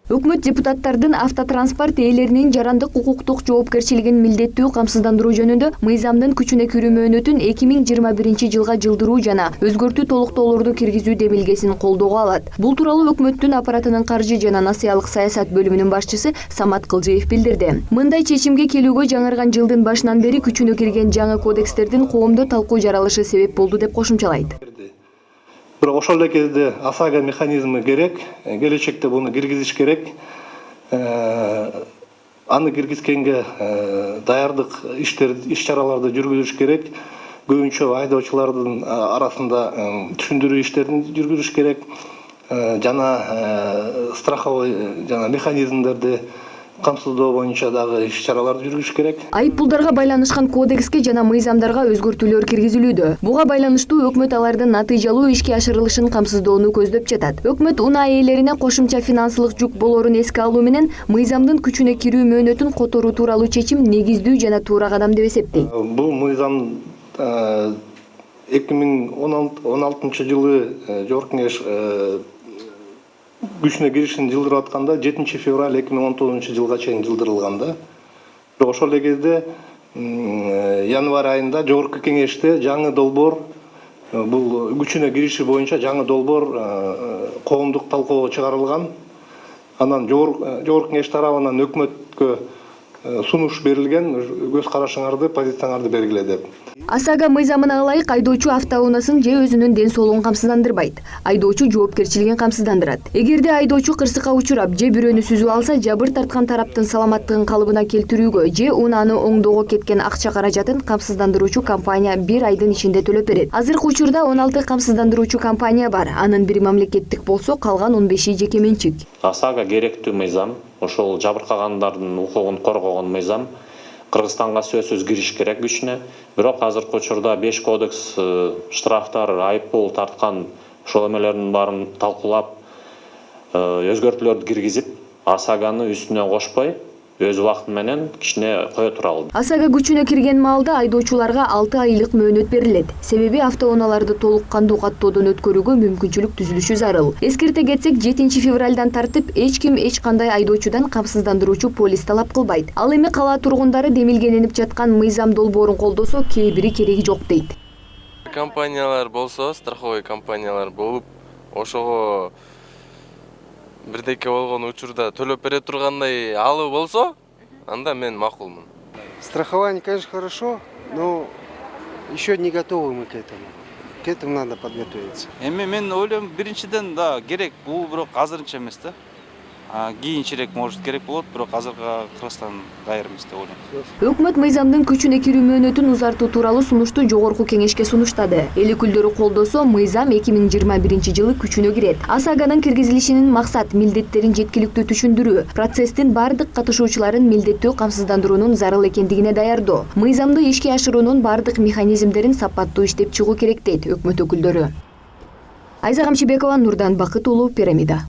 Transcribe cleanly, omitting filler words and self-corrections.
Өкмөт депутаттардын автотранспорт ээлеринин жарандык укуктук жоопкерчилигин милдеттүү камсыздандыруу жөнүндө мыйзамдын күчүнө кирүү мөөнөтүн 2021 жылга жылдыруу жана өзгөртүү толуктоолорду киргизүү демилгесин колдоого алат. Бул тууралуу өкмөттүн аппаратынын каржы жана насыялык саясат бөлүмүнүн башчысы Самат Кылжиев билдирди. Мындай чечимге келүүгө жаңырган жылдын башынан бери күчүнө кирген жаңы кодекстердин коомдо талкуу жаралышы себеп болду деп кошумчалайт. Бирок ошол эле кезде ОСАГО механизми керек, келечекте буну киргизиш керек. Аны киргизгенге даярдык иш-чараларды жүргүзүш керек. Көбүнчө айдоочулардын арасында түшүндүрүү иштерин жүргүзүш керек. Жана страховой жана механизмдерди камсыздоо боюнча дагы иш-чараларды жүргүзүш керек. Айыппулдарга байланышкан кодекске жана мыйзамдарга өзгөртүүлөр киргизилүүдө. Буга байланыштуу өкмөт алардын натыйжалуу ишке ашырылышын камсыздоону көздөп жатат. Өкмөт унаа ээлерине кошумча финансылык жүк болоорун эске алуу менен мыйзамдын күчүнө кирүү мөөнөтүн которуу тууралуу чечим негиздүү жана туура кадам деп эсептейт. Бул мыйзам 2016 жылы Жогорку Кеңеш күчүнө киришин жылдырып атканда 7 февраль 2019 жылга чейин жылдырылганда. Бирок ошол эле кезде январь айында Жогорку Кеңеште жаңы долбоор бул күчүнө кириши боюнча жаңы долбоор коомдук талкуга чыгарылган. Анан Жогорку Кеңеш тарабынан өкмөткө сунуш берилген, көз карашыңарды, позицияңарды бергиле деп. ОСАГО мыйзамына ылайык айдоочу автоунаасын же өзүнүн ден соолугун камсыздандырбайт. Айдоочу жоопкерчилигин камсыздандырат. Эгерде айдоочу кырсыкка учурап же бирөөнү сүзүп алса, жабыр тарткан тараптын саламаттыгын калыбына келтирүүгө же унааны оңдоого кеткен акча каражатын камсыздандыруучу компания 1 айдын ичинде төлөп берет. Азыркы учурда 16 камсыздандыруучу компания бар. Анын бири мамлекеттик болсо, калган 15 жеке менчик. ОСАГО керектүү мыйзам, ошол жабыркагандардын укугун коргогон мыйзам. Кыргызстанга сөзсүз кириш керек күчүнө. Бирок азыркы учурда 5 кодекс штрафтар, айыппул тарткан ошол эмелердин баарын талкуулап, өзгөртүүлөрдү киргизип, ОСАГОны үстүнө кошпой, өз убакыты менен кичине кое туралы. ОСАГО күчүнө кирген маалда айдоочуларга 6 айлык мөөнөт берилет. Себеби автоунааларды толук кандуу каттоодон өткөрүүгө мүмкүнчүлүк түзүлүшү зарыл. Эскерте кетсек, 7 февралдан тартып эч ким эч кандай айдоочудан камсыздандыруучу полис талап кылбайт. Ал эми кала тургундары демилгеленип жаткан мыйзам долбоорун колдосо, кээ бири кереги жок дейт. Компаниялар болсо, страховой компаниялар болуп, ошого бирдеке болгон учурда төлөп бере тургандай алуу болсо, анда мен макулмун. Страхование, конечно, хорошо, но еще не готовы мы к этому. К этому надо подготовиться. Мен ойлойм, биринчиден да керек, бул бирок азырынча эмес да. Кийинчерээк может керек болот, бирок азыркы Кыргызстан даяр эмес деп ойлойм. Өкмөт мыйзамдын күчүнө кирүү мөөнөтүн узартуу тууралуу сунушту Жогорку Кеңешке сунуштады. Эл өкүлдөрү колдосо, мыйзам 2021 жылы күчүнө кирет. ОСАГОнун киргизилишинин максат милдеттерин жеткиликтүү түшүндүрүү, процесстин бардык катышуучуларын милдеттүү камсыздандыруунун зарыл экендигине даярдоо, мыйзамды ишке ашыруунун бардык механизмдерин сапаттуу иштеп чыгуу керек дейт өкмөт өкүлдөрү. Айза Камчыбекова, Нурдан Бакыт уулу, Пирамида.